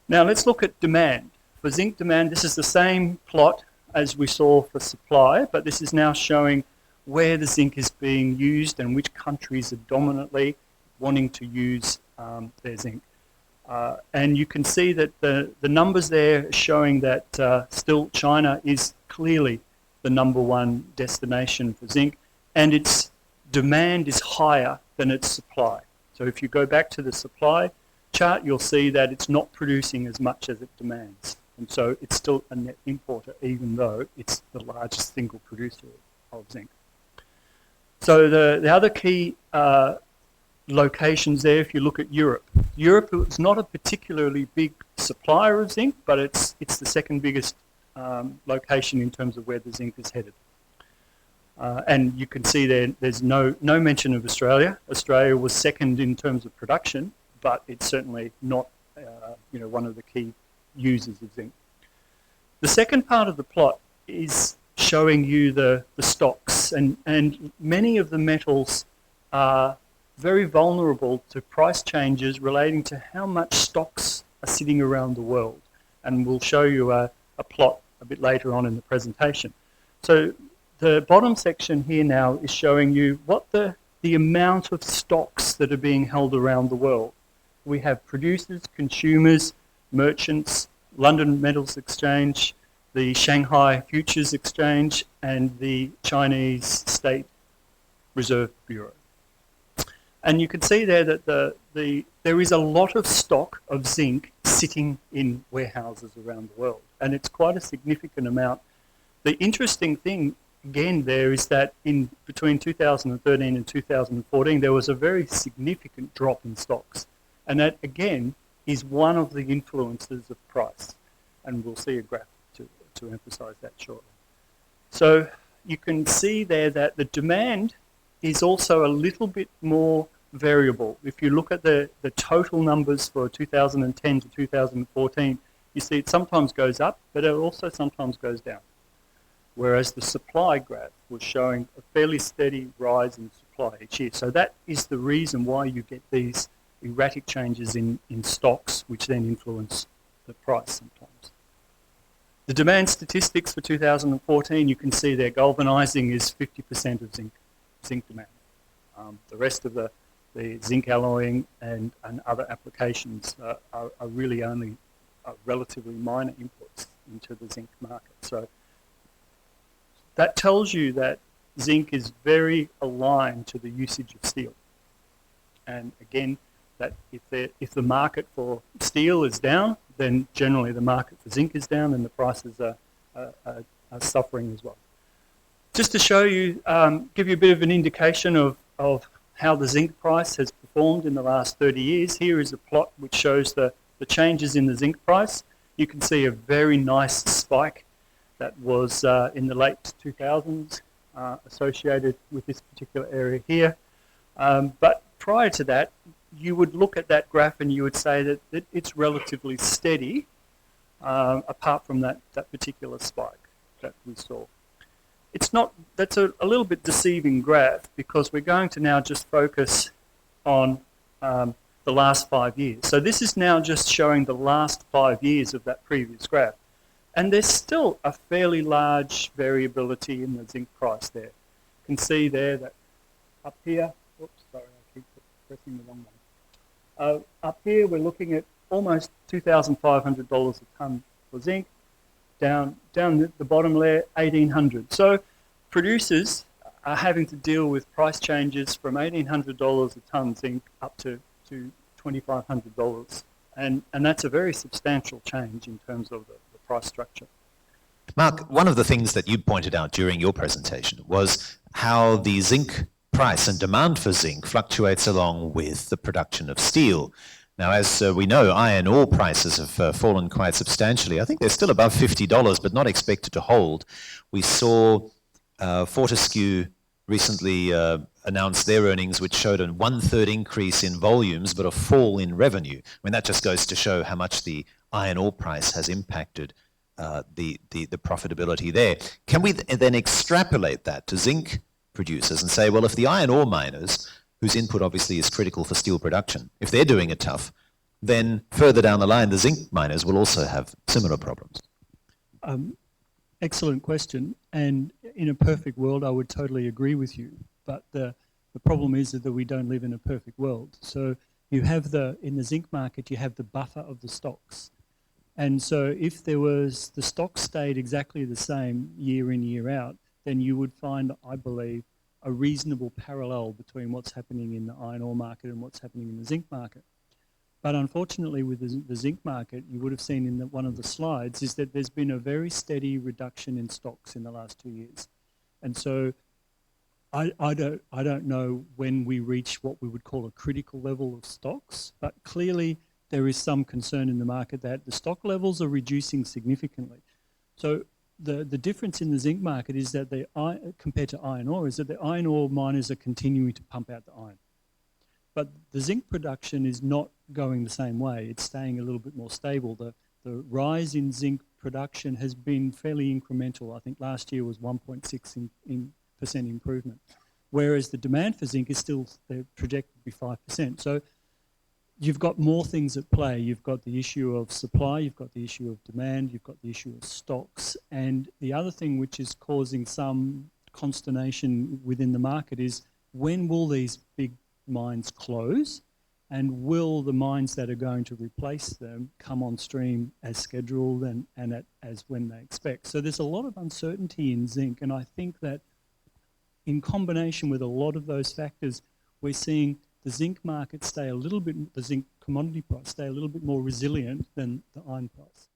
Now let's look at demand. For zinc demand, this is the same plot as we saw for supply, but this is now showing where the zinc is being used and which countries are dominantly wanting to use their zinc. And you can see that the numbers there are showing that still China is clearly the number one destination for zinc, and its demand is higher than its supply. So if you go back to the supply chart, you'll see that it's not producing as much as it demands. And so it's still a net importer, even though it's the largest single producer of zinc. So the other key locations there, if you look at Europe. Europe is not a particularly big supplier of zinc, but it's the second biggest location in terms of where the zinc is headed. And you can see there's no mention of Australia. Australia was second in terms of production, but it's certainly not one of the key users of zinc. The second part of the plot is showing you the stocks, and many of the metals are very vulnerable to price changes relating to how much stocks are sitting around the world. And we'll show you a plot a bit later on in the presentation. So the bottom section here now is showing you what the amount of stocks that are being held around the world. We have producers, consumers, merchants, London Metals Exchange, the Shanghai Futures Exchange, and the Chinese State Reserve Bureau. And you can see there that there is a lot of stock of zinc sitting in warehouses around the world, and it's quite a significant amount. The interesting thing, again, there is that in between 2013 and 2014, there was a very significant drop in stocks, and that, again, is one of the influences of price, and we'll see a graph to emphasize that shortly. So you can see there that the demand is also a little bit more variable. If you look at the total numbers for 2010 to 2014, you see it sometimes goes up, but it also sometimes goes down. Whereas the supply graph was showing a fairly steady rise in supply each year. So that is the reason why you get these erratic changes in stocks, which then influence the price sometimes. The demand statistics for 2014, you can see there galvanizing is 50% of zinc demand. The rest of the zinc alloying and other applications are really only relatively minor inputs into the zinc market. So that tells you that zinc is very aligned to the usage of steel. And again, that if the market for steel is down, then generally the market for zinc is down and the prices are suffering as well. Just to show you, give you a bit of an indication of how the zinc price has performed in the last 30 years. Here is a plot which shows the changes in the zinc price. You can see a very nice spike that was in the late 2000s associated with this particular area here. But prior to that, you would look at that graph and you would say that it's relatively steady apart from that particular spike that we saw. It's not, that's a little bit deceiving graph because we're going to now just focus on the last 5 years. So this is now just showing the last 5 years of that previous graph. And there's still a fairly large variability in the zinc price there. You can see there that up here, oops, sorry, I keep pressing the wrong one. Up here we're looking at almost $2,500 a tonne for zinc. Down the bottom layer, 1,800. So producers are having to deal with price changes from $1,800 a tonne zinc up to $2,500. And that's a very substantial change in terms of the price structure. Mark, one of the things that you pointed out during your presentation was how the zinc price and demand for zinc fluctuates along with the production of steel. Now, as we know, iron ore prices have fallen quite substantially. I think they're still above $50, but not expected to hold. We saw Fortescue recently announced their earnings, which showed a 1/3 increase in volumes, but a fall in revenue. I mean, that just goes to show how much the iron ore price has impacted the profitability there. Can we then extrapolate that to zinc producers and say, well, if the iron ore miners, whose input obviously is critical for steel production, if they're doing it tough, then further down the line, the zinc miners will also have similar problems. Excellent question. And in a perfect world, I would totally agree with you. But the problem is that we don't live in a perfect world. So you have in the zinc market, you have the buffer of the stocks. And so if the stocks stayed exactly the same year in, year out, then you would find, I believe, a reasonable parallel between what's happening in the iron ore market and what's happening in the zinc market. But unfortunately, with the zinc market, you would have seen in one of the slides, is that there's been a very steady reduction in stocks in the last 2 years. And so I don't know when we reach what we would call a critical level of stocks, but clearly there is some concern in the market that the stock levels are reducing significantly. So the difference in the zinc market is that compared to iron ore, is that the iron ore miners are continuing to pump out the iron. But the zinc production is not going the same way. It's staying a little bit more stable. The rise in zinc production has been fairly incremental. I think last year was 1.6% improvement, whereas the demand for zinc is still projected to be 5%. So you've got more things at play. You've got the issue of supply, you've got the issue of demand, you've got the issue of stocks. And the other thing which is causing some consternation within the market is, when will these big mines close, and will the mines that are going to replace them come on stream as scheduled and as when they expect? So there's a lot of uncertainty in zinc, and I think that in combination with a lot of those factors, we're seeing the zinc market the zinc commodity price stay a little bit more resilient than the iron price.